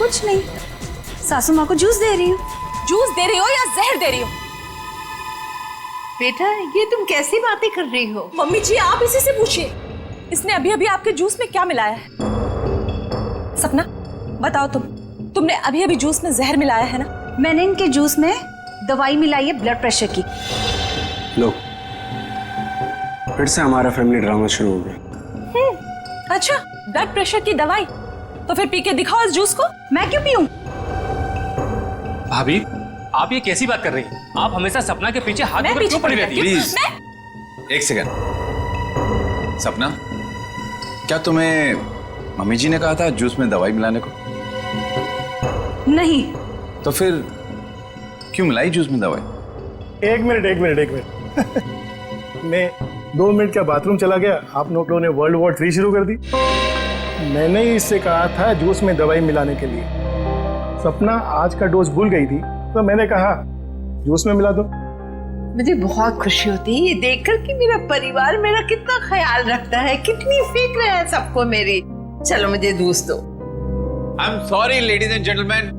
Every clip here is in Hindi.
कुछ नहीं, सासू माँ को जूस दे रही हूँ। जूस दे रही हो या जहर दे रही हो? बेटा ये तुम कैसी बातें कर रही हो? मम्मी जी आप इसी से पूछिए, इसने अभी अभी आपके जूस में क्या मिलाया है? सपना बताओ, तुमने अभी अभी जूस में जहर मिलाया है ना? मैंने इनके जूस में दवाई मिलाई है ब्लड प्रेशर की। लो, फिर से हमारा फैमिली ड्रामा शुरू हो गया। अच्छा, ब्लड प्रेशर की दवाई? तो फिर पी के दिखाओ इस जूस को। मैं क्यों पीऊं? भाभी आप ये कैसी बात कर रही हैं? आप हमेशा सपना के पीछे हाथ पकड़ क्यों पड़ी रहती हैं? प्लीज एक सेकंड। सपना, क्या तुम्हें मम्मी जी ने कहा था जूस में दवाई मिलाने को? नहीं। तो फिर क्यों मिलाई जूस में दवाई? एक मिनट मैं 2 मिनट का बाथरूम चला गया, आप लोगों ने वर्ल्ड वॉर 3 शुरू कर दी। मैंने ही इससे कहा था जूस में दवाई मिलाने के लिए। सपना आज का डोज भूल गई थी तो मैंने कहा जूस में मिला दो। मुझे बहुत खुशी होती है ये देखकर कि मेरा परिवार मेरा कितना ख्याल रखता है, कितनी फिक्र है सबको मेरी। चलो मुझे जूस दो। I am sorry ladies and gentleman,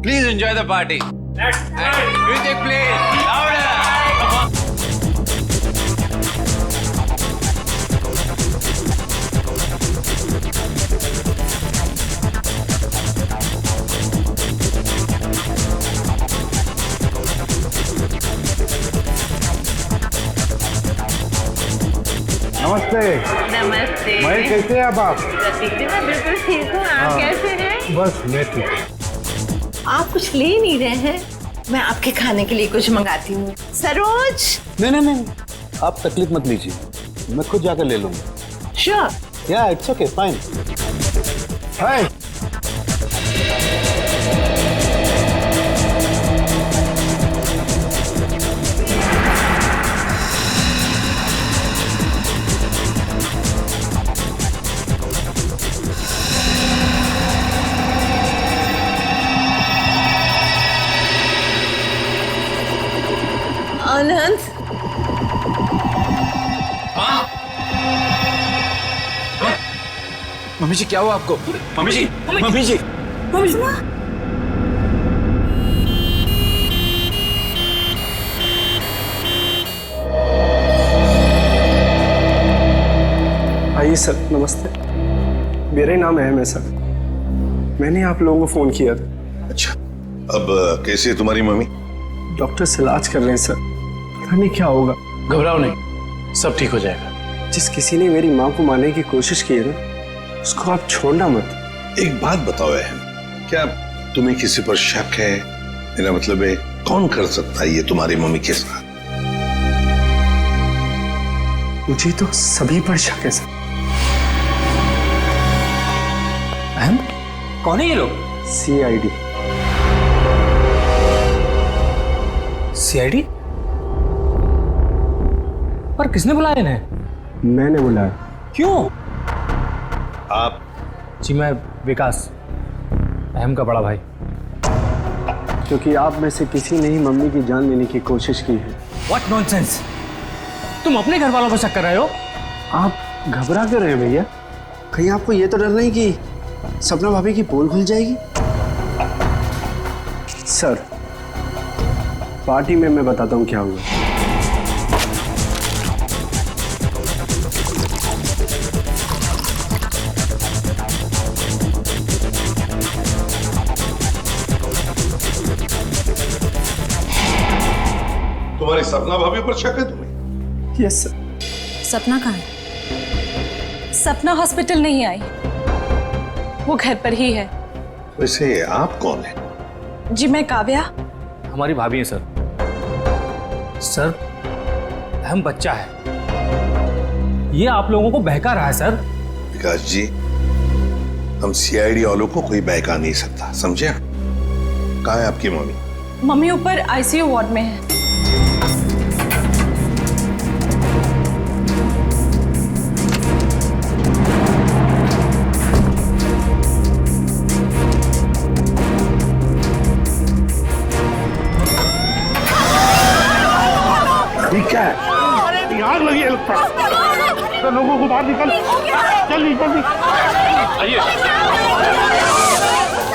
please enjoy the party. Music please louder. नमस्ते। नमस्ते। मैं कैसे हैं आप? प्रतीक जी मैं बिल्कुल ठीक हूँ, आप कैसे हैं? बस मैं ठीक। आप कुछ ले नहीं रहे हैं? मैं आपके खाने के लिए कुछ मंगाती हूँ। सरोज। नहीं, आप तकलीफ मत लीजिए, मैं खुद जाकर ले लूंगा। Sure. Yeah it's okay, fine. Hi. Anand. Mummy ji क्या हुआ आपको? Mummy ji, mummy ji. आइए सर, नमस्ते। मेरा नाम अहम है सर, मैंने आप लोगों को फोन किया था। अच्छा, अब कैसी है तुम्हारी मम्मी? डॉक्टर से इलाज कर रहे हैं सर, पता नहीं क्या होगा। घबराओ नहीं, सब ठीक हो जाएगा। जिस किसी ने मेरी माँ को मारने की कोशिश की है ना, उसको आप छोड़ना मत। एक बात बताओ अहम, क्या तुम्हें किसी पर शक है? मेरा मतलब है कौन कर सकता है ये तुम्हारी मम्मी के साथ? मुझे तो सभी पर शक है सर। अहम, कौन है ये लोग? CID। CID? पर किसने बुलाया इन्हें? मैंने बुलाया। क्यों? आप? जी मैं विकास, अहम का बड़ा भाई। क्योंकि आप में से किसी ने ही मम्मी की जान लेने की कोशिश की है। What nonsense! तुम अपने घर वालों पर शक कर रहे हो? आप घबरा क्यों रहे हैं भैया? कहीं आपको ये तो डर नहीं कि सपना भाभी की पोल खुल जाएगी? सर, पार्टी में मैं बताता हूँ क्या हुआ। तुम्हारी सपना भाभी पर शक है तुम्हें? Yes sir. सपना कहाँ है? सपना हॉस्पिटल नहीं आई, वो घर पर ही है। वैसे आप कौन है? जी मैं काव्या। हमारी भाभी है सर। सर, अहम बच्चा है, ये आप लोगों को बहका रहा है सर। विकास जी, हम CID वालों को कोई बहका नहीं सकता, समझे? कहाँ है आपकी मम्मी? मम्मी ऊपर ICU वार्ड में है। ठीक है, आग लगी है लगता है। तो लोगों को बाहर निकल, जल्दी जल्दी। आइए।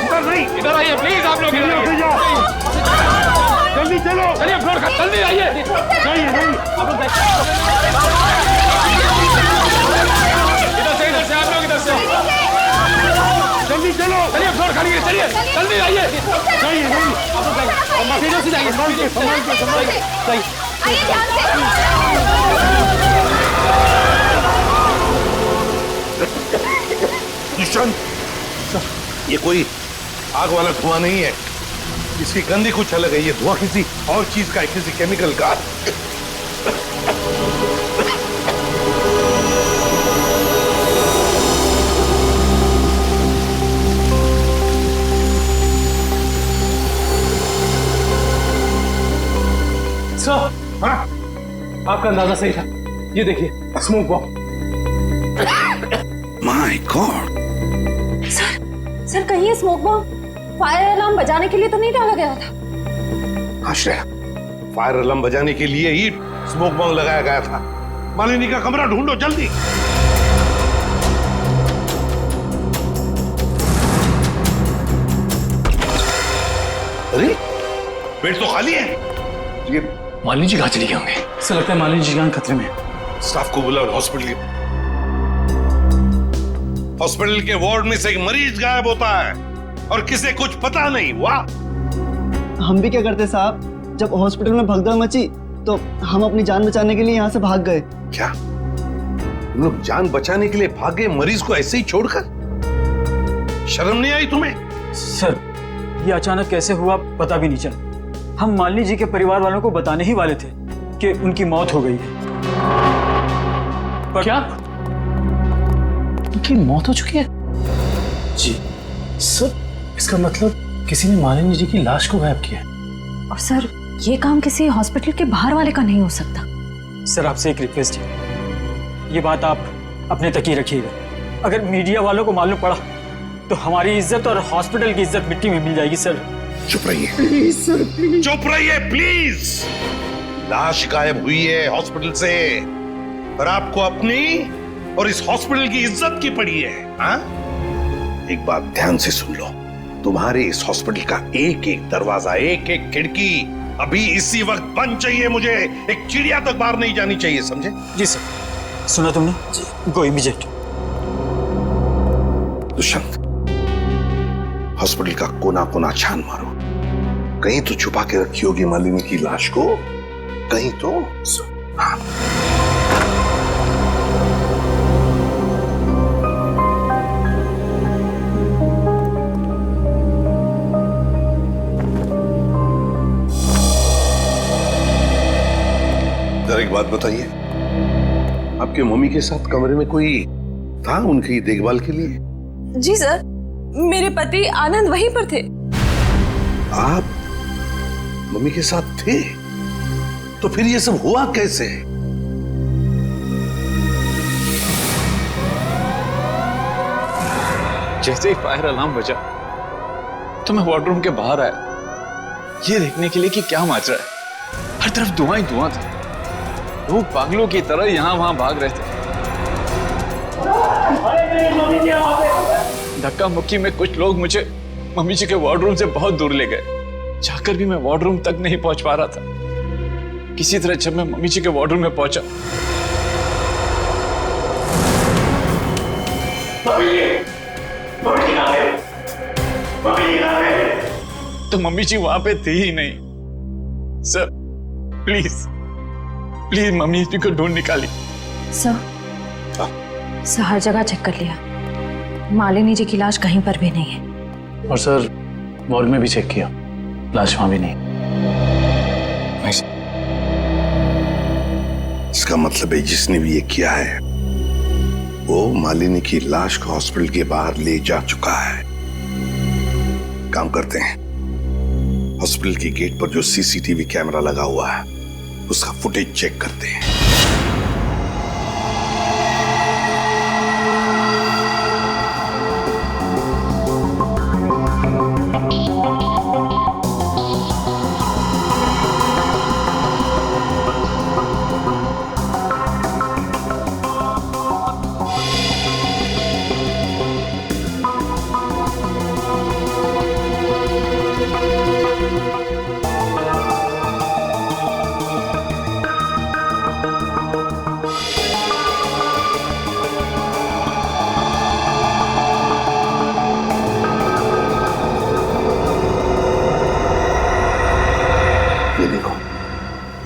इधर नहीं, इधर चलिए फ्लोर का जल्दी आइए। इधर से आप लोग इधर से जल्दी चलो। चलिए फ्लोर खाली है, चलिए जल्दी आइए। सीधे से जाइए, ईशान, ये कोई आग वाला धुआं नहीं है, इसकी गंदी कुछ अलग है। ये धुआं किसी और चीज का है, किसी केमिकल का। सर, हाँ? आपका अंदाजा सही था। ये देखिए, smoke bomb. My God, sir कहीं ये स्मोक बॉम्ब फायर अलार्म बजाने के लिए तो नहीं डाला गया था? आश्रय, फायर अलार्म बजाने के लिए ही स्मोक बॉम्ब लगाया गया था। मालिनी का कमरा ढूंढो जल्दी। अरे बेड तो खाली है। ये मालिनी जी कहाँ चली गई होंगे? ऐसा लगता है मालिनी जी जान खतरे में है। स्टाफ को बुलाओ हॉस्पिटल के वार्ड में से एक मरीज गायब होता है और किसे कुछ पता नहीं। वाह, हम भी क्या करते साहब, जब हॉस्पिटल में भगदड़ मची तो हम अपनी जान बचाने के लिए यहाँ से भाग गए। क्या तुम लोग जान बचाने के लिए भागे मरीज को ऐसे ही छोड़कर? शर्म नहीं आई तुम्हें? सर, ये अचानक कैसे हुआ पता भी नहीं चला। हम मालिनी जी के परिवार वालों को बताने ही वाले थे कि उनकी मौत हो गई है। पर क्या उनकी मौत हो चुकी है? जी सर, इसका मतलब किसी ने मालिनी जी की लाश को गायब किया है। और सर, ये काम किसी हॉस्पिटल के बाहर वाले का नहीं हो सकता। सर, आपसे एक रिक्वेस्ट है, ये बात आप अपने तक ही रखिएगा। अगर मीडिया वालों को मालूम पड़ा तो हमारी इज्जत और हॉस्पिटल की इज्जत मिट्टी में मिल जाएगी। सर चुप रहिए चुप रहिए प्लीज। लाश गायब हुई है हॉस्पिटल से और आपको अपनी और इस हॉस्पिटल की इज्जत की पड़ी है। हाँ? एक बात ध्यान से सुन लो, तुम्हारे इस हॉस्पिटल का एक एक दरवाजा, एक एक खिड़की अभी इसी वक्त बंद चाहिए। मुझे एक चिड़िया तक बाहर नहीं जानी चाहिए, समझे? जी सर। सुना तुमने? गो इमीडिएट। दुष्यंत, हॉस्पिटल का कोना कोना छान मारो। कहीं तो छुपा के रखी होगी मालिनी की लाश को, कहीं तो। हाँ। एक बात बताइए, आपके मम्मी के साथ कमरे में कोई था उनकी देखभाल के लिए? जी सर, मेरे पति आनंद वहीं पर थे। आप मम्मी के साथ थे? तो फिर ये सब हुआ कैसे? जैसे ही फायर अलार्म बजा तो मैं वार्डरूम के बाहर आया, ये देखने के लिए कि क्या मच रहा है। हर तरफ धुआं ही धुआं था। लोग पागलों की तरह यहां वहां भाग रहे थे। धक्का मुक्की में कुछ लोग मुझे मम्मी जी के वार्डरूम से बहुत दूर ले गए। जाकर भी मैं वार्डरूम तक नहीं पहुंच पा रहा था। किसी तरह जब मैं मम्मी जी के वार्डरूम में पहुंचा तो मम्मी जी वहां पे थी ही नहीं। सर प्लीज प्लीज मम्मी जी को ढूंढ निकाली। सर, हर जगह चेक कर लिया, मालिनी जी की लाश कहीं पर भी नहीं है। और सर, वार्ड में भी चेक किया, लाश वहां भी नहीं। इसका मतलब है जिसने भी ये किया है वो मालिनी की लाश को हॉस्पिटल के बाहर ले जा चुका है। काम करते हैं, हॉस्पिटल की गेट पर जो सीसीटीवी कैमरा लगा हुआ है उसका फुटेज चेक करते हैं।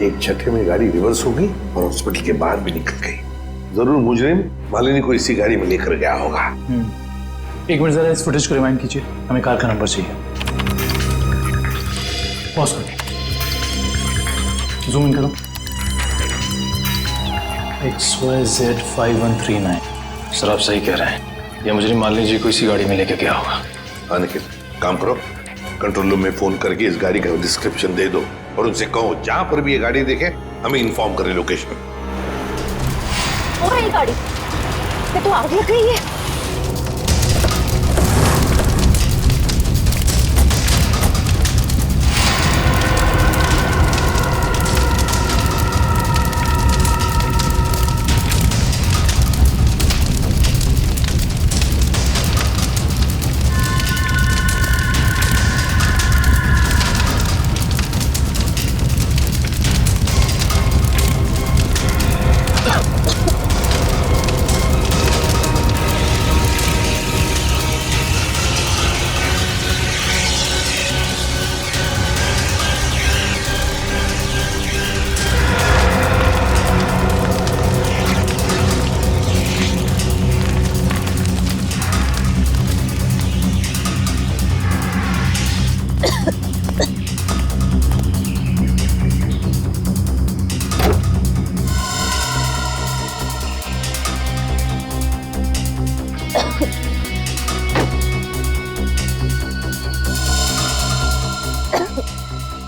एक झटके में गाड़ी रिवर्स हो गई और हॉस्पिटल के बाहर भी निकल गई। जरूर मुजरिम मालिनी को इसी गाड़ी में लेकर गया होगा। एक मिनट जरा इस फुटेज को रिवाइंड कीजिए, हमें कार का नंबर चाहिए। पॉज करो, जूम इन करो। XYZ5139। सर आप सही कह रहे हैं, ये मुझे मालिनी जी को इसी गाड़ी में लेके गया होगा। हाँ निखिल, काम करो, कंट्रोल रूम में फोन करके इस गाड़ी का डिस्क्रिप्शन दे दो और उनसे कहो जहां पर भी ये गाड़ी देखे हमें इन्फॉर्म करें लोकेशन। और ये गाड़ी ये तो आग लग गई है।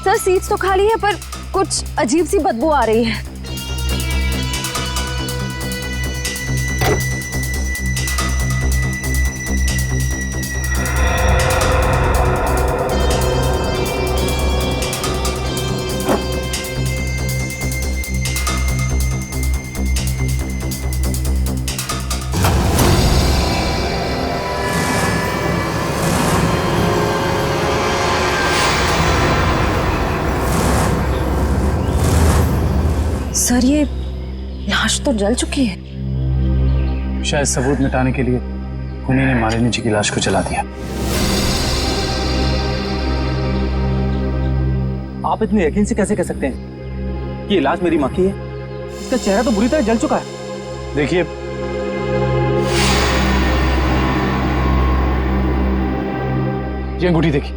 सर सीट्स तो खाली है पर कुछ अजीब सी बदबू आ रही है। सर ये लाश तो जल चुकी है। शायद सबूत मिटाने के लिए उन्हीं ने मालिनी जी की लाश को जला दिया। आप इतने यकीन से कैसे कह सकते हैं कि ये लाश मेरी माँ की है? इसका चेहरा तो बुरी तरह जल चुका है। देखिए, ये अंगूठी देखिए,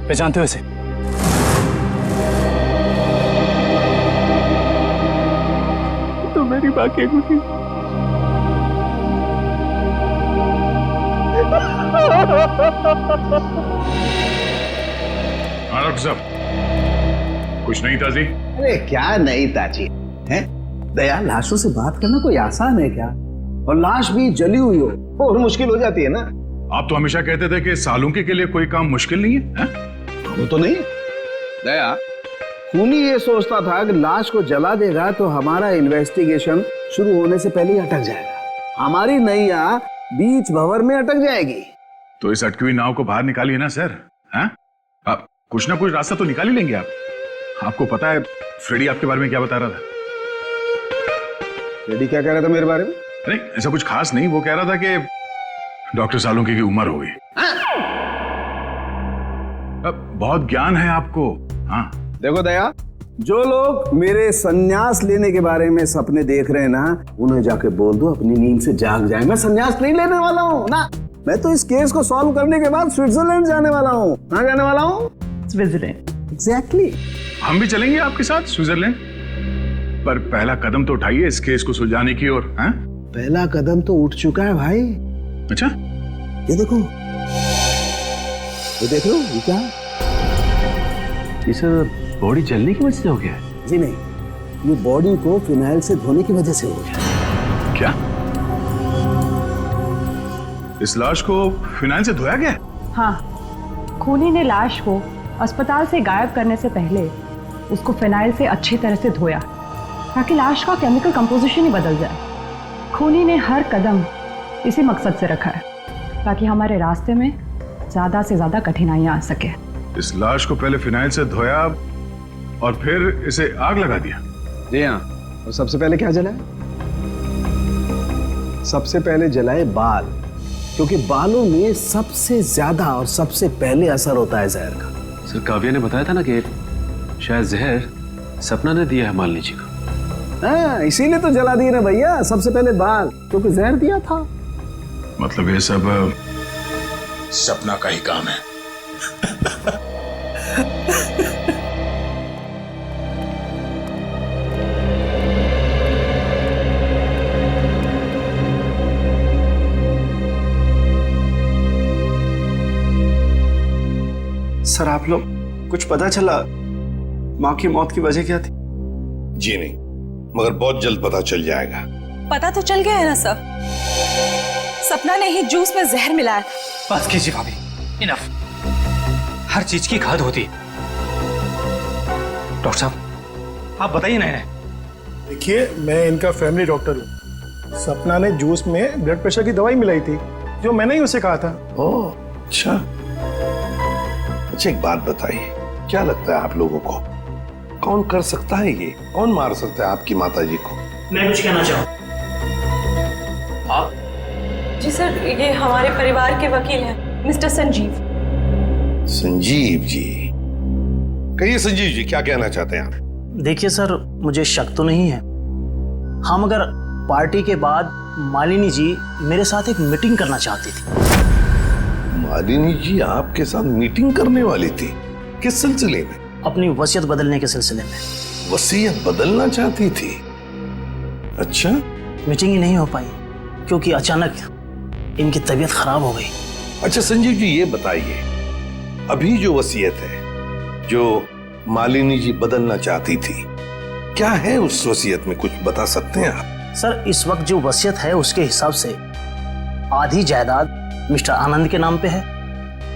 पहचानते हो इसे? तो मेरी माँ की अंगूठी। डॉक्टर साहब, कुछ नहीं ताजी? अरे क्या नहीं ताजी है? दया, लाशों से बात करना कोई आसान है क्या? और लाश भी जली हुई हो और मुश्किल हो जाती है ना। आप तो हमेशा कहते थे कि सालुंकी के लिए कोई काम मुश्किल नहीं है, वो तो नहीं दया, खूनी ये सोचता था कि लाश को जला देगा तो हमारा इन्वेस्टिगेशन शुरू होने से पहले ही अटक जाएगा, हमारी नैया बीच भंवर में अटक जाएगी। तो इस अटकी हुई नाव को बाहर निकालिए ना सर। आप कुछ ना कुछ रास्ता तो निकाल ही लेंगे आप। आपको पता है फ्रेडी आपके बारे में क्या बता रहा था? फ्रेडी क्या कह रहा था मेरे बारे में? नहीं, ऐसा कुछ खास नहीं। वो कह रहा था कि डॉक्टर सालुंकी की उम्र हो गई। बहुत ज्ञान है आपको। हाँ देखो दया, जो लोग मेरे संन्यास लेने के बारे में सपने देख रहे हैं ना, उन्हें जाके बोल दो अपनी नींद से जाग जाए। मैं संन्यास नहीं लेने वाला हूँ ना, मैं तो इस केस को सॉल्व करने के बाद स्विट्जरलैंड जाने वाला हूँ। कहाँ जाने वाला हूँ? स्विट्जरलैंड। एग्जैक्टली। हम भी चलेंगे आपके साथ स्विट्जरलैंड, पर पहला कदम तो उठाइए इस केस को सुलझाने की ओर। पहला कदम तो उठ चुका है भाई। अच्छा, ये देखो, ये देख लो, ये क्या? ये सर बॉडी जलने की वजह से हो गया है? जी नहीं, ये बॉडी को फिनाइल से धोने की वजह से हो गया। क्या? इस लाश को फिनाइल से धोया गया? हाँ, खूनी ने लाश को अस्पताल से गायब करने से पहले उसको फिनाइल से अच्छी तरह से धोया ताकि लाश का केमिकल कंपोजिशन ही बदल जाए। खूनी ने हर कदम इसी मकसद से रखा है ताकि हमारे रास्ते में ज्यादा से ज्यादा कठिनाइयां आ सके। इस लाश को पहले फिनाइल से धोया और फिर इसे आग लगा दिया? जी हाँ। और सबसे पहले क्या जलाए? सबसे पहले जलाए बाल, क्योंकि बालों में सबसे ज्यादा और सबसे पहले असर होता है जहर का। सर काव्या ने बताया था ना कि शायद जहर सपना ने दिया है मालिनी जी को। हाँ, इसीलिए तो जला दिए ना भैया, सबसे पहले बाल, क्योंकि जहर दिया था। मतलब ये सब सपना का ही काम है। सर आप लोग कुछ पता चला माँ की मौत की वजह क्या थी? जी नहीं, मगर बहुत जल्द पता चल जाएगा। पता तो चल गया है ना सर, सपना ने ही जूस में जहर मिलाया था। बस कीजिए भाभी, इनफ। हर चीज की खाद होती है। डॉक्टर साहब आप बताइए ना इन्हें। देखिए, मैं इनका फैमिली डॉक्टर हूँ। सपना ने जूस में ब्लड प्रेशर की दवाई मिलाई थी, जो मैंने ही उसे कहा था। ओह अच्छा। अच्छा एक बात बताइए, क्या लगता है आप लोगों को कौन कर सकता है ये? कौन मार सकता है आपकी माता जी को? मैं कुछ कहना चाहूँ। आप? जी सर, ये हमारे परिवार के वकील हैं, मिस्टर संजीव। संजीव जी, कहिए संजीव जी, क्या कहना चाहते हैं आप? देखिए सर, मुझे शक तो नहीं है। हाँ, मगर पार्टी के बाद मालिनी जी मेरे साथ एक मीटिंग करना चाहती थी। मालिनी जी आपके साथ मीटिंग करने वाली थी? किस सिलसिले में? अपनी वसीयत बदलने के सिलसिले में। वसीयत बदलना चाहती थी? अच्छा। मीटिंग ही नहीं हो पाई क्योंकि अचानक इनकी तबीयत खराब हो गई। अच्छा संजीव जी, ये बताइए, अभी जो वसीयत है जो मालिनी जी बदलना चाहती थी, क्या है उस वसीयत में? कुछ बता सकते हैं आप? सर, इस वक्त जो वसीयत है उसके हिसाब से आधी जायदाद मिस्टर आनंद के नाम पे है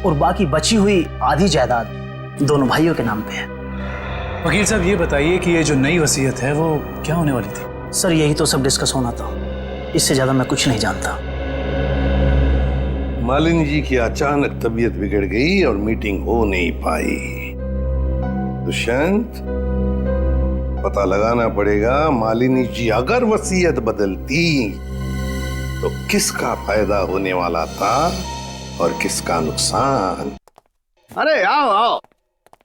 और बाकी बची हुई आधी जायदाद दोनों भाइयों के नाम पे है। वकील साहब ये बताइए कि ये जो नई वसीयत है वो क्या होने वाली थी? सर, यही तो सब डिस्कस होना था, इससे ज्यादा मैं कुछ नहीं जानता। मालिनी जी की अचानक तबीयत बिगड़ गई और मीटिंग हो नहीं पाई। दुष्यंत, पता लगाना पड़ेगा मालिनी जी अगर वसीयत बदलती तो किसका फायदा होने वाला था और किसका नुकसान। अरे आओ आओ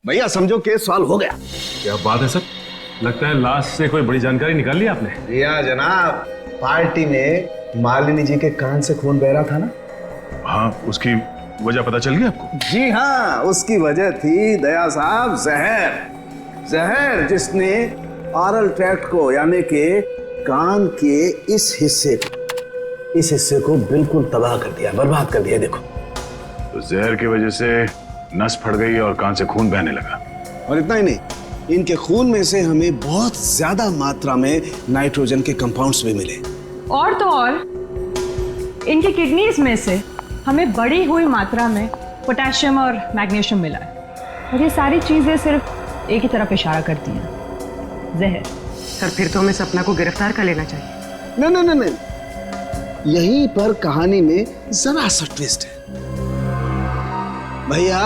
भैया, समझो केस सॉल्व हो गया। क्या बात है सर, लगता है लाश से कोई बड़ी जानकारी निकाल ली आपने। रिया जनाब, पार्टी में मालिनी जी के कान से खून बह रहा था ना। हाँ, उसकी वजह पता चल गई आपको? जी हाँ, उसकी वजह थी दया साहब जहर। जहर जिसने ऑरल ट्रैक्ट को यानी कि कान के इस हिस्से को बिल्कुल तबाह कर दिया, बर्बाद कर दिया। देखो, तो जहर की वजह से नस फट गई और कान से खून बहने लगा। और इतना ही नहीं, इनके खून में से हमें बहुत ज्यादा मात्रा में नाइट्रोजन के कंपाउंड्स भी मिले। और तो और इनकी किडनीज में से हमें बढ़ी हुई मात्रा में पोटेशियम और मैग्नीशियम मिला है। और ये सारी चीजें सिर्फ एक ही तरफ इशारा करती हैं, जहर। सर, फिर तो हमें सपना को गिरफ्तार कर लेना चाहिए। नहीं, यहीं पर कहानी में जरा सा ट्विस्ट है भैया।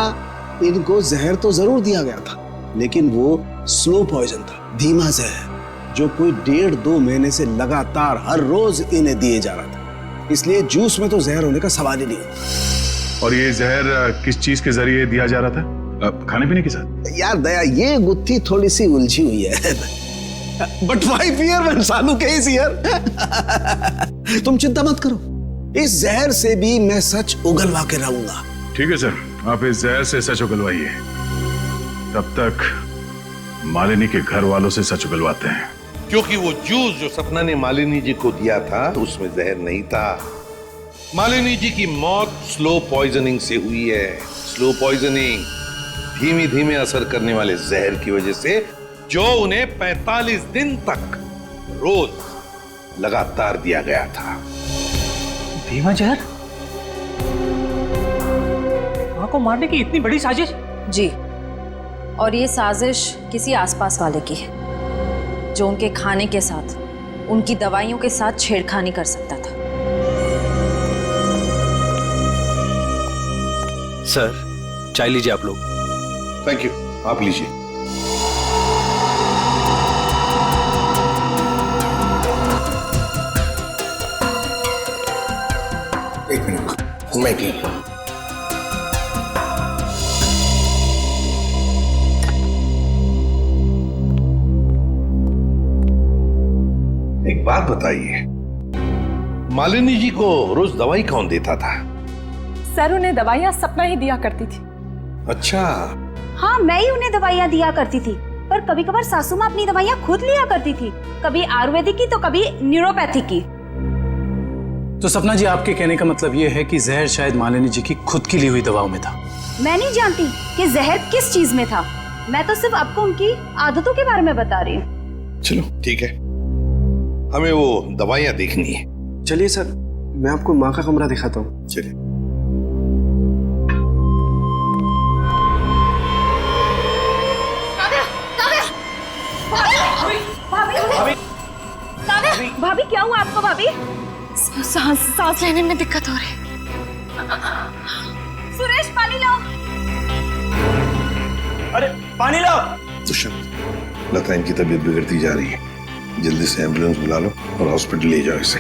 इनको जहर तो जरूर दिया गया था, लेकिन वो स्लो पॉइजन था, धीमा जहर, जो कोई 1.5-2 महीने से लगातार हर रोज इन्हें दिए जा रहा था। इसलिए जूस में तो जहर होने का सवाल ही नहीं होता। और ये जहर किस चीज के जरिए दिया जा रहा था? खाने पीने के साथ? यार दया, ये गुत्थी थोड़ी सी उलझी हुई है। But why fear when Salu case here? तुम चिंता मत करो, इस जहर से भी मैं सच उगलवा के रहूंगा। ठीक है सर, आप इस जहर से सच उगलवाइए। तब तक मालिनी के घर वालों से सच उगलवाते हैं। क्योंकि वो जूस जो सपना ने मालिनी जी को दिया था उसमें जहर नहीं था। मालिनी जी की मौत स्लो पॉइजनिंग से हुई है। स्लो पॉइजनिंग, धीमी धीमे असर करने वाले जहर की वजह से, जो उन्हें 45 दिन तक रोज लगातार दिया गया था। धीमा जहर? मां को मारने की इतनी बड़ी साजिश? जी, और ये साजिश किसी आसपास वाले की है जो उनके खाने के साथ, उनकी दवाइयों के साथ छेड़खानी कर सकता था। सर, चाय लीजिए आप लोग। थैंक यू, आप लीजिए। एक मिनट, मैं पी लूं। बात बताइए, मालिनी जी को रोज दवाई कौन देता था? सर उन्हें दवाइयाँ सपना ही दिया करती थी। अच्छा। हाँ, मैं ही उन्हें दवाइयाँ दिया करती थी, पर कभी कभार सासू माँ अपनी दवाइयाँ खुद लिया करती थी, कभी आयुर्वेदिक की तो कभी न्यूरोपैथिक की। तो सपना जी, आपके कहने का मतलब ये है कि जहर शायद मालिनी जी की खुद की ली हुई दवाओं में था? मैं नहीं जानती कि जहर किस चीज में था, मैं तो सिर्फ आपको उनकी आदतों के बारे में बता रही हूँ। चलो ठीक है, हमें वो दवाइयाँ देखनी है। चलिए सर, मैं आपको माँ का कमरा दिखाता हूँ। चलिए। भाभी क्या हुआ आपको? भाभी सांस लेने में दिक्कत हो रही। सुरेश पानी लाओ। अरे पानी लाओ। दुष्यंत, लगता है इनकी तबीयत बिगड़ती जा रही है, जल्दी से एम्बुलेंस बुला लो और हॉस्पिटल ले जाओ इसे।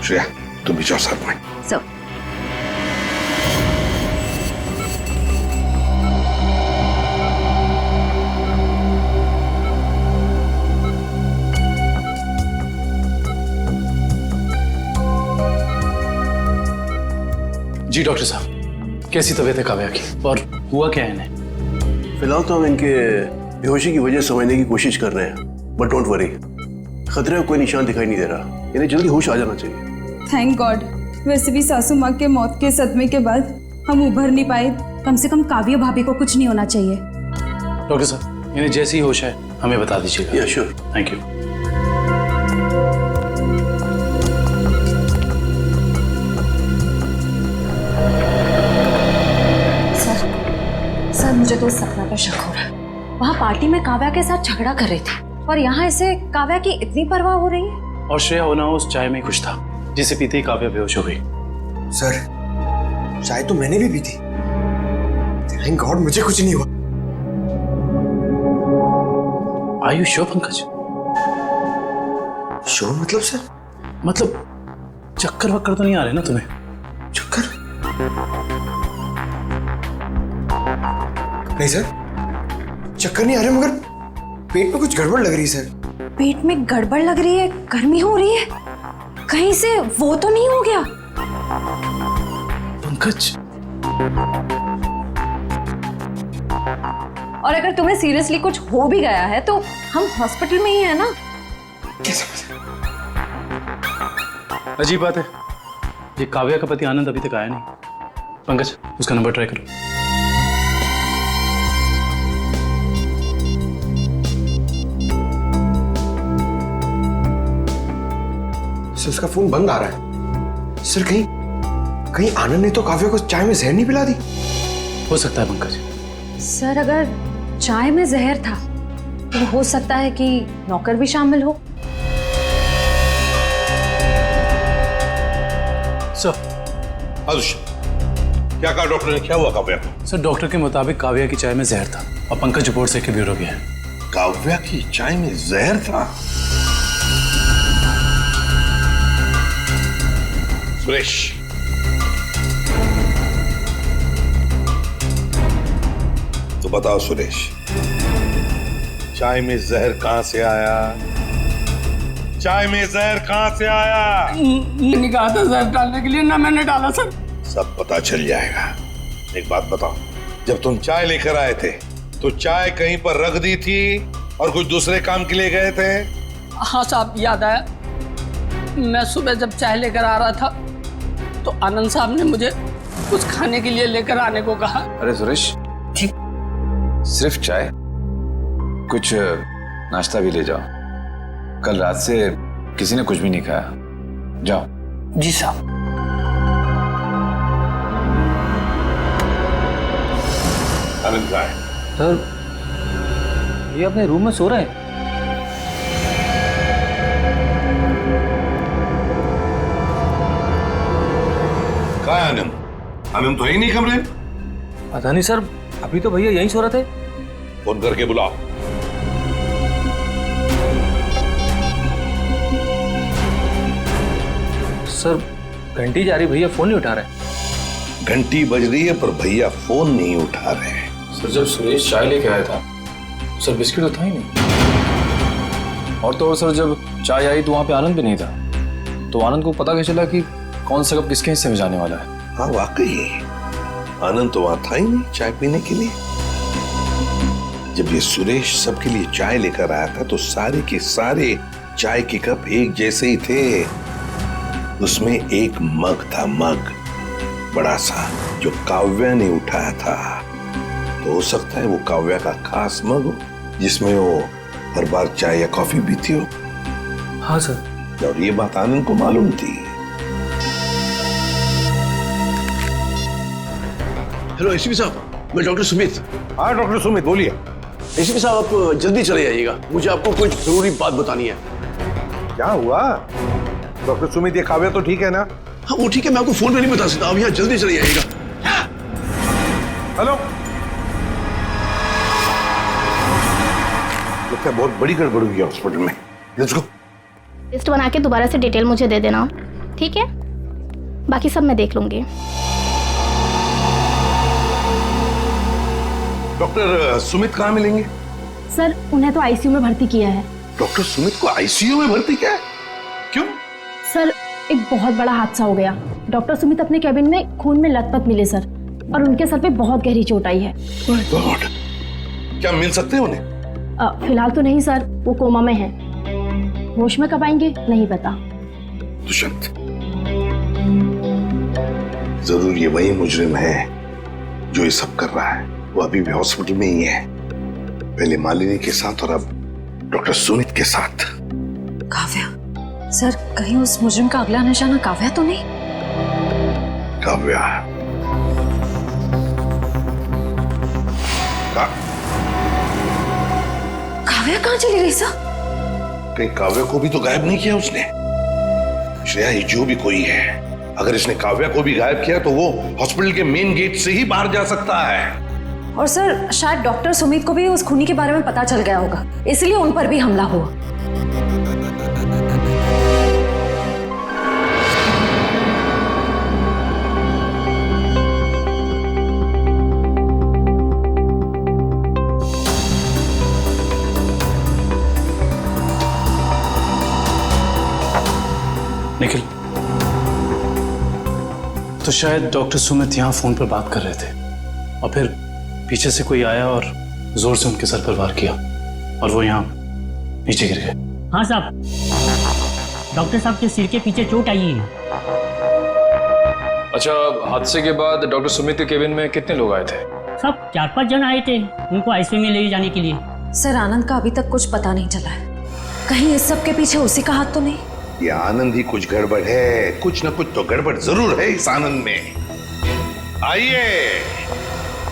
श्रेया तुम भी जाओ साथ में। जी डॉक्टर साहब, कैसी तबीयत है काव्या की और हुआ क्या है इन्हें? फिलहाल तो हम इनके बेहोशी की वजह समझने की कोशिश कर रहे हैं, बट डोंट वरी, खतरे का कोई निशान दिखाई नहीं दे रहा, इन्हें जल्दी होश आ जाना चाहिए। Thank God. वैसे भी सासू माँ के मौत के सदमे के बाद हम उभर नहीं पाए। कम से कम काव्या भाभी को कुछ नहीं होना चाहिए। डॉक्टर साहब, इन्हें जैसी होश है हमें बता दीजिएगा। या श्योर। Thank you. सर मुझे तो सपना पर शक हो रहा है। वहाँ पार्टी में काव्या के साथ झगड़ा कर रही थी और यहाँ इसे काव्या की इतनी परवाह हो रही है। और श्रेया होना उस चाय में कुछ था जिसे पीते ही काव्या बेहोश हो गई। सर चाय तो मैंने भी पी थी, थैंक गॉड मुझे कुछ नहीं हुआ। Are you sure Pankaj? Sure मतलब सर? मतलब चक्कर वक्कर तो नहीं आ रहे ना तुम्हें? चक्कर नहीं सर, चक्कर नहीं आ रहे, मगर पेट में कुछ गड़बड़ लग रही है सर। पेट में गड़बड़ लग रही है, गर्मी हो रही है, कहीं से वो तो नहीं हो गया? पंकज, और अगर तुम्हें सीरियसली कुछ हो भी गया है तो हम हॉस्पिटल में ही है ना। अजीब बात है, ये काव्या का पति आनंद अभी तक आया नहीं। पंकज, उसका नंबर ट्राई करो। सर उसका फोन बंद आ रहा है। सर कहीं आनंद ने तो काव्या को चाय में जहर नहीं पिला दी? हो सकता है पंकज। सर अगर चाय में जहर था तो हो सकता है कि नौकर भी शामिल हो। सर क्या कहा डॉक्टर ने, क्या हुआ काव्या को? सर डॉक्टर के मुताबिक काव्या की चाय में जहर था और पंकज रिपोर्ट से ब्यूरो गया है। काव्या की चाय में जहर था? सुरेश, तो बताओ सुरेश, चाय में जहर कहां से आया? चाय में जहर कहां से आया? मैंने कहा था जहर डालने के लिए, ना मैंने डाला सर। सब पता चल जाएगा। एक बात बताओ, जब तुम चाय लेकर आए थे तो चाय कहीं पर रख दी थी और कुछ दूसरे काम के लिए गए थे? हाँ साहब, याद आया। मैं सुबह जब चाय लेकर आ रहा था तो आनंद साहब ने मुझे कुछ खाने के लिए लेकर आने को कहा। अरे सुरेश, सिर्फ चाय? कुछ नाश्ता भी ले जाओ, कल रात से किसी ने कुछ भी नहीं खाया। जाओ। जी साहब। आनंद कहाँ है? सर ये अपने रूम में सो रहे हैं। कहाँ है आनंद? आनंद तो है ही नहीं कमरे में। पता नहीं सर, अभी तो भैया यहीं सो रहे थे। फोन करके बुलाओ। सर घंटी जा रही, भैया फोन नहीं उठा रहे। घंटी बज रही है पर भैया फोन नहीं उठा रहे हैं। सर जब सुरेश चाय लेके आया था सर बिस्किट तो था ही नहीं, और तो और सर, जब चाय आई तो वहाँ पे आनंद भी नहीं था, तो आनंद को पता कैसे चला कि कौन सा कप किसके हिस्से में जाने वाला है? हाँ वाकई आनंद तो वहां था ही नहीं चाय पीने के लिए। जब ये सुरेश सबके लिए चाय लेकर आया था तो सारे के सारे चाय के कप एक जैसे ही थे। उसमें एक मग था, मग बड़ा सा, जो काव्या ने उठाया था। तो हो सकता है वो काव्या का खास मग हो जिसमें वो हर बार चाय या कॉफी पीती हो। हाँ सर। और ये बात आनंद को मालूम थी। हेलो एसीपी साहब, मैं डॉक्टर सुमित। हाँ डॉक्टर सुमित, बोलिए। एसीपी साहब, आप जल्दी चले आइएगा, मुझे आपको कुछ जरूरी बात बतानी है। क्या हुआ डॉक्टर सुमित? ये काव्या तो ठीक है ना? हाँ वो ठीक है, मैं आपको फोन पे नहीं बता सकता, आप यहाँ जल्दी चले आइएगा। हेलो, लगता है बहुत बड़ी गड़बड़ हुई है हॉस्पिटल में। Let's go. लिस्ट बना के दोबारा से डिटेल मुझे दे देना, ठीक है? बाकी सब मैं देख लूंगी। डॉक्टर सुमित कहाँ मिलेंगे? सर उन्हें तो आईसीयू में भर्ती किया है। डॉक्टर सुमित को आईसीयू में भर्ती किया है? क्यों? सर एक बहुत बड़ा हादसा हो गया। डॉक्टर सुमित अपने कैबिन में खून में लथपथ मिले सर, और उनके सर पे बहुत गहरी चोट आई है। माय गॉड, क्या मिल सकते हैं उन्हें? फिलहाल तो नहीं सर, वो कोमा में है। होश में कब आएंगे नहीं पता। दुष्यंत, जरूर ये वही मुजरिम है जो ये सब कर रहा है। वो अभी भी हॉस्पिटल में ही है, पहले मालिनी के साथ और अब डॉक्टर सुमित के साथ। काव्या सर, कहीं उस मुजरिम का अगला निशाना काव्या तो नहीं? काव्या काव्या कहाँ चली गई सर? कहीं काव्या को भी तो गायब नहीं किया उसने? श्रेया, ये जो भी कोई है, अगर इसने काव्या को भी गायब किया तो वो हॉस्पिटल के मेन गेट से ही बाहर जा सकता है। और सर शायद डॉक्टर सुमित को भी उस खूनी के बारे में पता चल गया होगा, इसलिए उन पर भी हमला हुआ। निखिल, तो शायद डॉक्टर सुमित यहाँ फोन पर बात कर रहे थे और फिर पीछे से कोई आया और जोर से उनके सर पर वार किया और वो यहाँ नीचे गिर गए। हाँ साहब, डॉक्टर साहब के सिर के पीछे चोट आई है। अच्छा, हादसे के बाद डॉक्टर सुमित के केबिन में कितने लोग आए थे? सब 4-5 जन आए थे उनको आईसीयू में ले जाने के लिए। सर आनंद का अभी तक कुछ पता नहीं चला है, कहीं इस सब के पीछे उसी का हाथ तो नहीं? ये आनंद ही कुछ गड़बड़ है, कुछ न कुछ तो गड़बड़ जरूर है इस आनंद में। आइए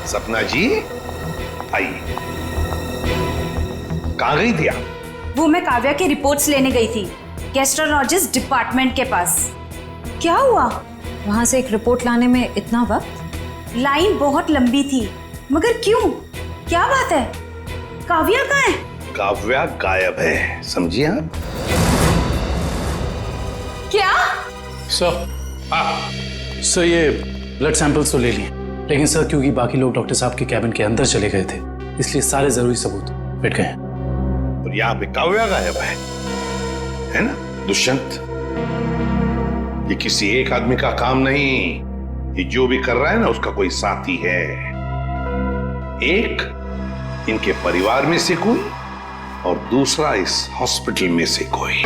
सपना जी, आइए। कहाँ गई थी आप? वो मैं काव्या की रिपोर्ट्स लेने गई थी गैस्ट्रोलॉजिस्ट डिपार्टमेंट के पास। क्या हुआ? वहां से एक रिपोर्ट लाने में इतना वक्त? लाइन बहुत लंबी थी, मगर क्यों? क्या बात है? काव्या कहाँ है? काव्या गायब है, समझिए आप? क्या? सर ये ब्लड सैंपल्स तो ले लिए, लेकिन सर क्योंकि बाकी लोग डॉक्टर साहब के कैबिन के अंदर चले गए थे, इसलिए सारे जरूरी सबूत मिट गए। और यहाँ पे काव्या गायब है ना दुष्यंत? ये किसी एक आदमी का काम नहीं, ये जो भी कर रहा है ना उसका कोई साथी है। एक इनके परिवार में से कोई और दूसरा इस हॉस्पिटल में से कोई।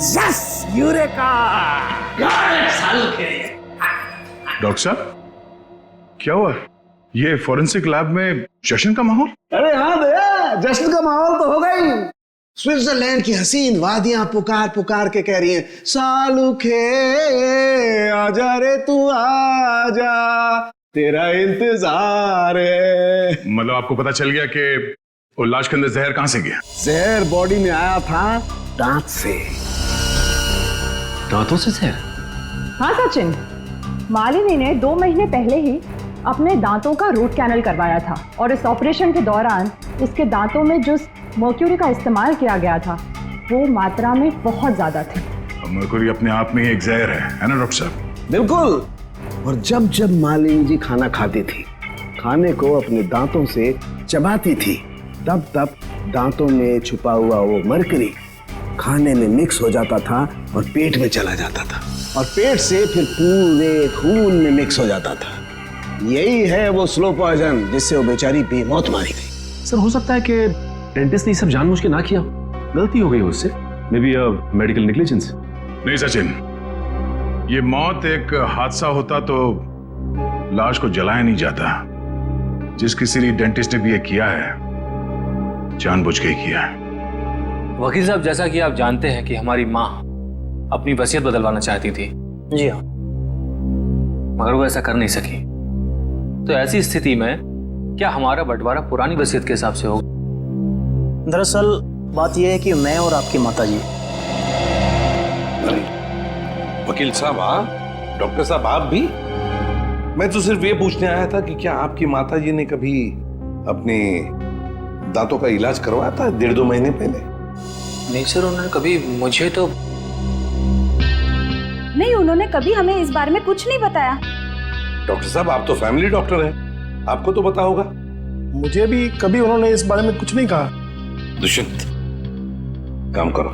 Yes, eureka! डॉक्टर साहब, क्या हुआ? ये फॉरेंसिक लैब में जश्न का माहौल? अरे हाँ भैया, जश्न का माहौल तो हो गई। स्विट्जरलैंड की हसीन वादियां पुकार पुकार के कह रही हैं, सालुखे आजा रे तू आजा, तेरा इंतजार है। मतलब आपको पता चल गया कि वो लाश के अंदर जहर कहां से गया? जहर बॉडी में आया था दांत से। दांतों से जहर? हाँ सचिन, मालिनी ने 2 महीने पहले ही अपने दांतों का रूट कैनल करवाया था और इस ऑपरेशन के दौरान उसके दांतों में जो मर्क्यूरी का इस्तेमाल किया गया था वो मात्रा में बहुत ज्यादा थे। मरकुरी अपने आप में एक जहर है ना डॉक्टर साहब? बिल्कुल। और जब जब मालिनी जी खाना खाती थी, खाने को अपने दांतों से चबाती थी, तब तब दांतों में छुपा हुआ वो मरकरी खाने में मिक्स हो जाता था और पेट में चला जाता था, और पेट से फिर पूरे खून में मिक्स हो जाता था। यही है वो स्लो पॉइजन जिससे वो बेचारी बेमौत मारी गई। सर हो सकता है कि डेंटिस्ट ने सब जानबूझ के ना किया, गलती हो गई उससे, मे बी मेडिकल नेग्लिजेंस। नहीं सचिन, ये मौत एक हादसा होता तो लाश को जलाया नहीं जाता। जिस किसी लिए डेंटिस्ट ने भी ये किया है, जानबूझ के ही किया है। वकील साहब, जैसा कि आप जानते हैं कि हमारी माँ अपनी वसीयत बदलवाना चाहती थी। जी हाँ। मगर वो ऐसा कर नहीं सकी। तो ऐसी स्थिति में क्या हमारा बंटवारा पुरानी वसीयत के हिसाब से होगा? दरअसल बात यह है कि मैं और आपकी माताजी। वकील साहब आप, डॉक्टर साहब आप भी? मैं तो सिर्फ ये पूछने आया था कि क्या आपकी माताजी ने कभी अपने दांतों का इलाज करवाया था 1.5-2 महीने पहले? नहीं सर, उन्होंने कभी मुझे तो नहीं, उन्होंने कभी हमें इस बारे में कुछ नहीं बताया। डॉक्टर साहब आप तो फैमिली डॉक्टर हैं, आपको तो पता होगा। मुझे भी कभी उन्होंने इस बारे में कुछ नहीं कहा। दुष्यंत, काम करो,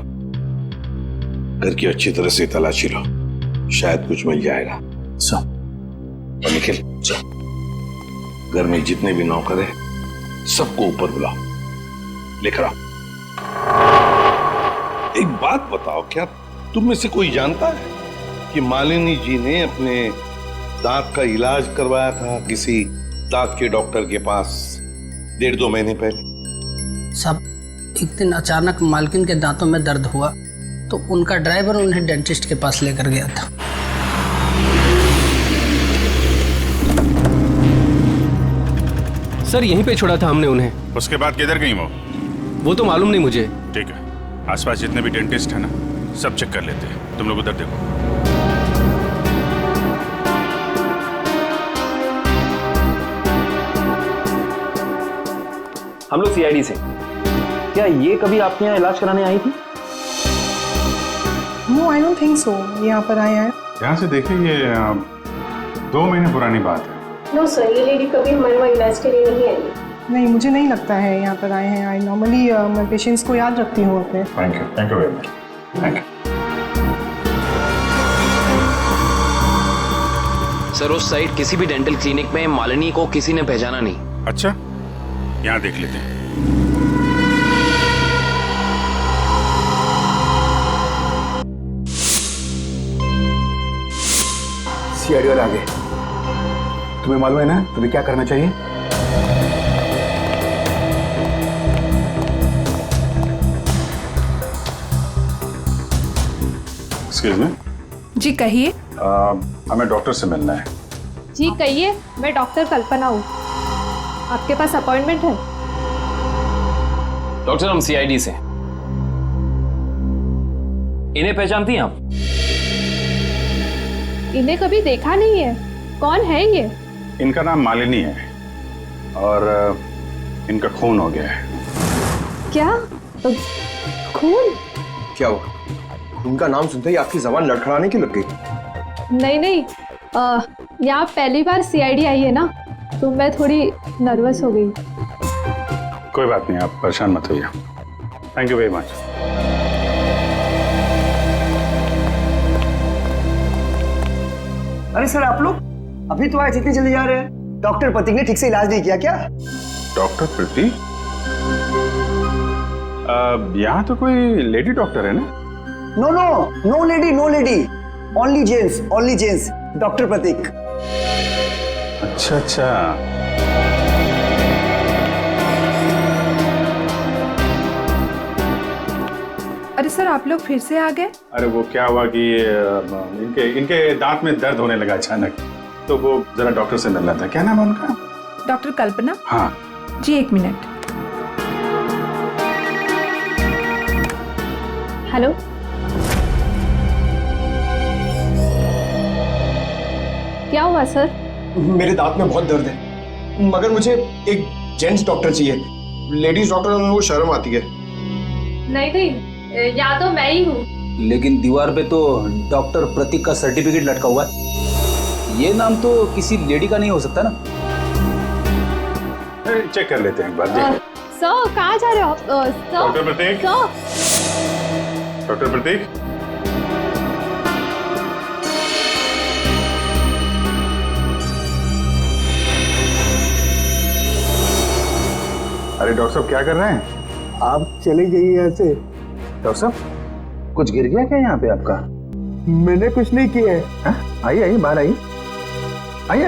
घर की अच्छी तरह से तलाशी लो, शायद कुछ मिल जाएगा। और निखिल, घर में जितने भी नौकर हैं सबको ऊपर बुलाओ, लेकर आओ। एक बात बताओ, क्या तुम में से कोई जानता है कि मालिनी जी ने अपने दांत का इलाज करवाया था किसी दांत के डॉक्टर के पास 1.5-2 महीने पहले? सब एक दिन अचानक मालकिन के दांतों में दर्द हुआ तो उनका ड्राइवर उन्हें डेंटिस्ट के पास लेकर गया था। सर यहीं पे छोड़ा था हमने उन्हें। उसके बाद किधर गई वो तो मालूम नहीं मुझे। ठीक है, आसपास जितने भी डेंटिस्ट है ना, सब चेक कर लेते हैं। तुम लोग उधर देखो। हम लोग सीआईडी से। क्या ये कभी आपके यहाँ इलाज कराने आई थी? No, I don't think so. यहाँ पर आए हैं। यहाँ से देखिए, ये 2 महीने पुरानी बात है। नो सर, ये लेडी कभी हमारे वहाँ इलाज के लिए नहीं आई। नहीं, मुझे नहीं लगता है यहाँ पर आए हैं। आई नॉर्मली मैं पेशेंट्स को याद रखती हूँ अपने। Thank you very much. Thank you sir, उस साइड किसी भी डेंटल क्लिनिक में मालिनी को किसी ने पहचाना नहीं। अच्छा, यहाँ देख लेते हैं। सीआईडी वाले आ गए। तुम्हें मालूम है ना तुम्हें क्या करना चाहिए? Excuse me. जी कहिए। हमें डॉक्टर से मिलना है। जी कहिए, मैं डॉक्टर कल्पना हूँ। आपके पास अपॉइंटमेंट है? डॉक्टर, हम सीआईडी से। इन्हें पहचानती हैं आप? इन्हें कभी देखा नहीं है। कौन है ये? इनका नाम मालिनी है और इनका खून हो गया है। क्या? खून? क्या हुआ? खून का नाम सुनते ही आपकी जबान लड़खड़ाने की लग गई? नहीं नहीं, यहाँ पहली बार सीआईडी आई है ना, तो मैं थोड़ी नर्वस हो गई। कोई बात नहीं, आप परेशान मत होइए। Thank you very much. अरे सर, आप लोग अभी तो आए, इतनी जल्दी जा रहे हैं? डॉक्टर प्रतीक ने ठीक से इलाज नहीं किया क्या? डॉक्टर प्रतीक? यहाँ तो कोई लेडी डॉक्टर है ना? No no, no lady, no lady, only gents, only gents, doctor Prateek. अच्छा अच्छा। अरे सर, आप लोग फिर से आ गए? अरे वो क्या हुआ कि इनके दांत में दर्द होने लगा अचानक, तो वो जरा डॉक्टर से मिलना था। क्या नाम है उनका? डॉक्टर कल्पना। हाँ जी, 1 मिनट। हेलो। क्या हुआ सर? मेरे दांत में बहुत दर्द है, मगर मुझे एक जेंट्स डॉक्टर चाहिए। लेडीज डॉक्टर में वो शर्म आती है। नहीं नहीं, या तो मैं ही हूँ। लेकिन दीवार पे तो डॉक्टर प्रतीक का सर्टिफिकेट लटका हुआ है। ये नाम तो किसी लेडी का नहीं हो सकता ना? चेक कर लेते हैं एक बार। सर कहाँ जा रहे हो आप? डॉक्टर प्रतीक। डॉक्टर प्रतीक, अरे डॉक्टर साहब क्या कर रहे हैं? आप चले जाइए यहाँ से। डॉक्टर साहब कुछ गिर गया क्या यहाँ पे आपका? मैंने कुछ नहीं किया है। आइए आइए, बाहर आइए, आइए।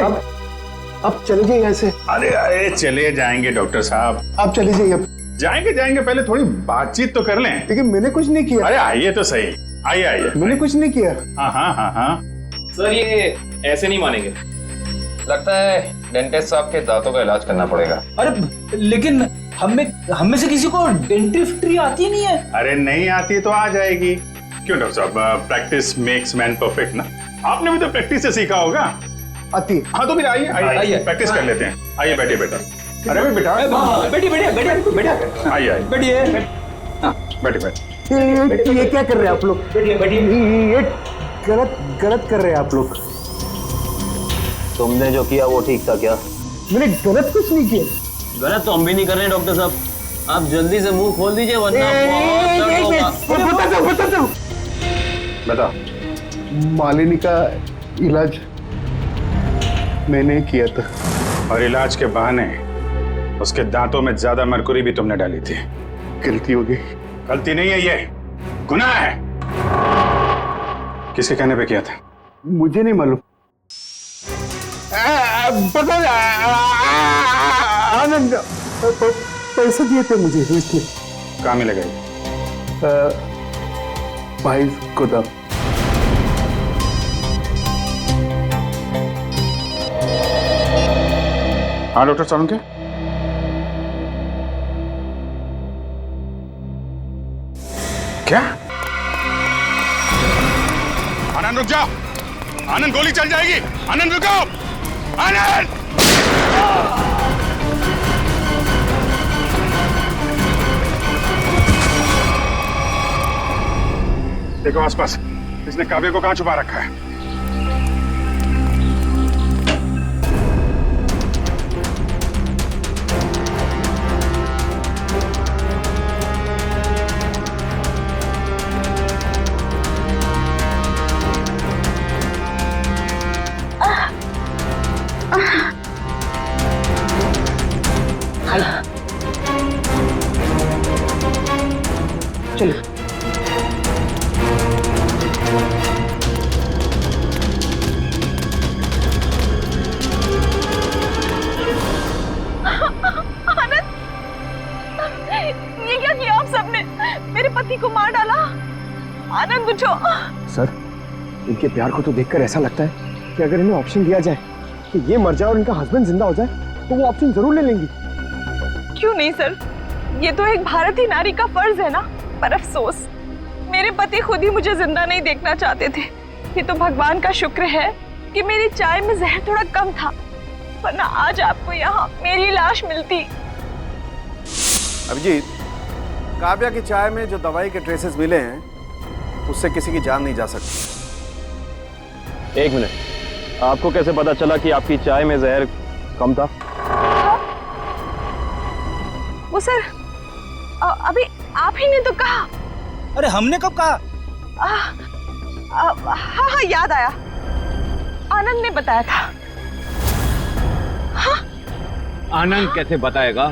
अब चले जाइए यहाँ से। अरे अरे चले जाएंगे डॉक्टर साहब। आप चले जाइए। अब जाएंगे, पहले थोड़ी बातचीत तो कर लें। लेकिन मैंने कुछ नहीं किया। अरे आइए तो सही, आइए आइए। मैंने कुछ नहीं किया। हाँ। सर ये ऐसे नहीं मानेंगे, लगता है डेंटिस्ट साहब के दांतों का इलाज करना पड़ेगा। अरे लेकिन हम में से किसी को डेंटिस्ट्री आती नहीं है। अरे नहीं आती तो आ जाएगी। क्यों डॉक्टर साहब, प्रैक्टिस मेक्स मैन परफेक्ट ना। आपने भी तो प्रैक्टिस से सीखा होगा। आती। हाँ तो फिर आइए प्रैक्टिस कर लेते हैं। आइए बैठिए बेटा। अरे बेटा आइए बैठिए। बैठिए। ये क्या कर रहे हैं आप लोग? ये गलत कर रहे हैं आप लोग। तुमने जो किया वो ठीक था क्या? मैंने गलत कुछ नहीं किया। गलत तो हम भी नहीं कर रहे हैं डॉक्टर साहब, आप जल्दी से मुंह खोल दीजिए वरना बहुत दर्द होगा। बता। मालिनी का इलाज मैंने किया था। और इलाज के बहाने उसके दांतों में ज्यादा मरकुरी भी तुमने डाली थी। गलती हो गई। गलती नहीं है, ये गुनाह है। किसके कहने पे किया था? मुझे नहीं मालूम। पता आनंद पैसे दिए थे मुझे इसलिए। कहाँ मिलेगा ये? भाई को था। हाँ डॉक्टर सालुंके, क्या? आनंद रुक जाओ। आनंद गोली चल जाएगी। आनंद रुको। आनंद देखो आसपास, इसने काव्य को कहां छुपा रखा है? चलो। ये क्या किया आप सबने? मेरे पति को मार डाला। आनंद उठो। सर, इनके प्यार को तो देखकर ऐसा लगता है कि अगर इन्हें ऑप्शन दिया जाए कि ये मर जाए और इनका हस्बैंड जिंदा हो जाए तो वो ऑप्शन जरूर ले लेंगी। क्यों नहीं सर, ये तो एक भारतीय नारी का फर्ज है ना। पर अफसोस मेरे पति खुद ही मुझे जिंदा नहीं देखना चाहते थे। ये तो भगवान का शुक्र है कि मेरी चाय में जहर थोड़ा कम था, वरना आज आपको यहाँ मेरी लाश मिलती। अभिजीत, काव्या की चाय में जो दवाई के ट्रेसेस मिले हैं उससे किसी की जान नहीं जा सकती। एक मिनट, आपको कैसे पता चला कि आपकी चाय में जहर कम था? वो सर अभी आप ही ने तो कहा। अरे हमने कब कहा? हाँ याद आया, आनंद ने बताया था। हाँ? आनंद कैसे बताएगा?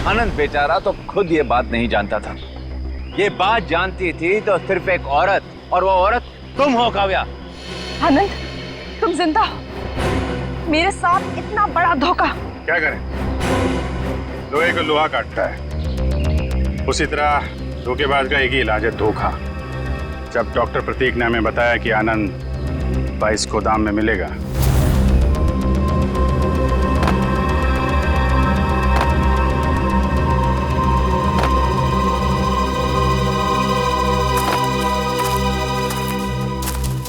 आनंद बेचारा तो खुद ये बात नहीं जानता था। ये बात जानती थी तो सिर्फ एक औरत, और वो औरत तुम हो काव्या। आनंद तुम जिंदा हो, मेरे साथ इतना बड़ा धोखा। क्या करें, लोहे को लोहा काटता है, उसी तरह धोखेबाज का एक ही इलाज है, धोखा। जब डॉक्टर प्रतीक ने हमें बताया कि आनंद 22 गोदाम में मिलेगा,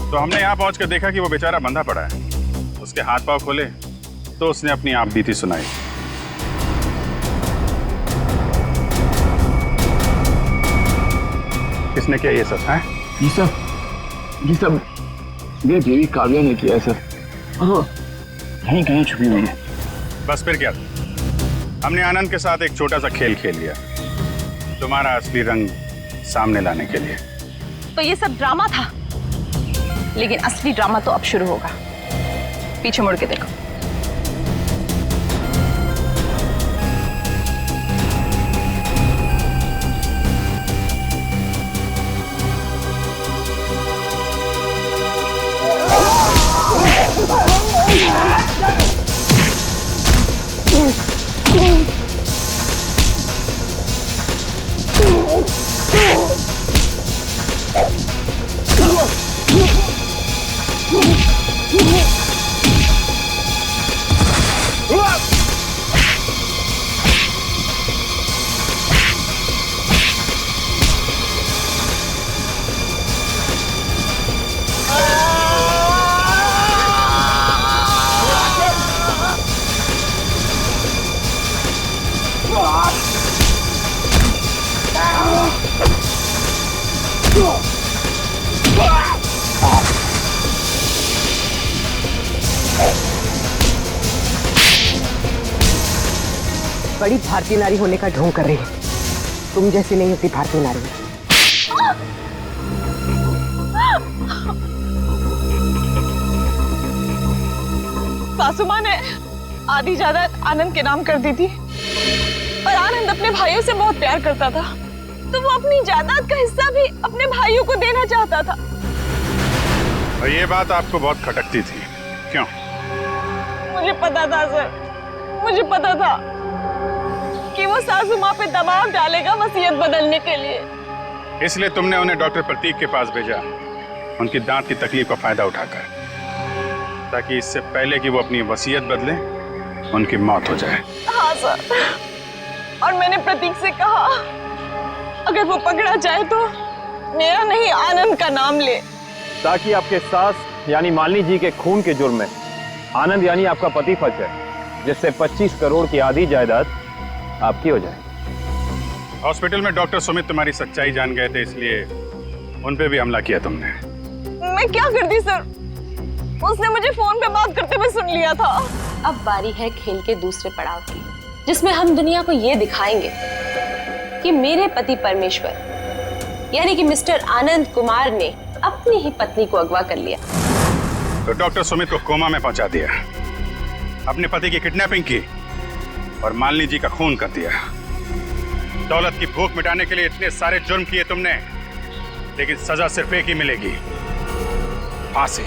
तो हमने यहाँ पहुंचकर देखा कि वो बेचारा बंधा पड़ा है। उसके हाथ पांव खोले तो उसने अपनी आप बीती सुनाई। किसने किया ये सब है? ये सब मेरी बीवी काव्या ने किया है सर। कहीं कहीं छुपी हुई है। बस फिर क्या, हमने आनंद के साथ एक छोटा सा खेल खेल लिया तुम्हारा असली रंग सामने लाने के लिए। तो ये सब ड्रामा था, लेकिन असली ड्रामा तो अब शुरू होगा। पीछे मुड़ के देखो। बड़ी भारतीय नारी होने का ढोंग कर रही है। तुम जैसी नहीं होती भारतीय नारी। सासू माँ ने आधी जायदाद आनंद के नाम कर दी थी, और आनंद अपने भाइयों से बहुत प्यार करता था, तो वो अपनी जायदाद का हिस्सा भी अपने भाइयों को देना चाहता था। और ये बात आपको बहुत खटकती थी, क्यों? मुझे पता था सर, मुझे पता था कि वो सासू माँ पे दबाव डालेगा वसीयत बदलने के लिए। इसलिए तुमने उन्हें डॉक्टर प्रतीक के पास भेजा, उनकी दांत की तकलीफ का फायदा उठाकर, ताकि इससे पहले कि वो अपनी वसीयत बदले उनकी मौत हो जाए। हाँ सर, और मैंने प्रतीक से कहा अगर वो पकड़ा जाए तो मेरा नहीं आनंद का नाम ले, ताकि आपके सास यानी मालिनी जी के खून के जुर्म में आनंद यानी आपका पति फंस जाए, जिससे 25 करोड़ की आधी जायदाद आपकी हो जाए। हॉस्पिटल में डॉक्टर सुमित तुम्हारी सच्चाई जान गए थे, इसलिए उन पे भी हमला किया तुमने। मैं क्या करती सर, उसने मुझे फोन पे बात करते हुए सुन लिया था। अब बारी है खेल के दूसरे पड़ाव की, जिसमें हम दुनिया को ये दिखाएंगे कि मेरे पति परमेश्वर यानी कि मिस्टर आनंद कुमार ने अपनी ही पत्नी को अगवा कर लिया। तो डॉक्टर सुमित को कोमा में पहुंचा दिया, अपने पति की किडनैपिंग की और मालिनी जी का खून कर दिया। दौलत की भूख मिटाने के लिए इतने सारे जुर्म किए तुमने, लेकिन सजा सिर्फ एक ही मिलेगी, फांसी।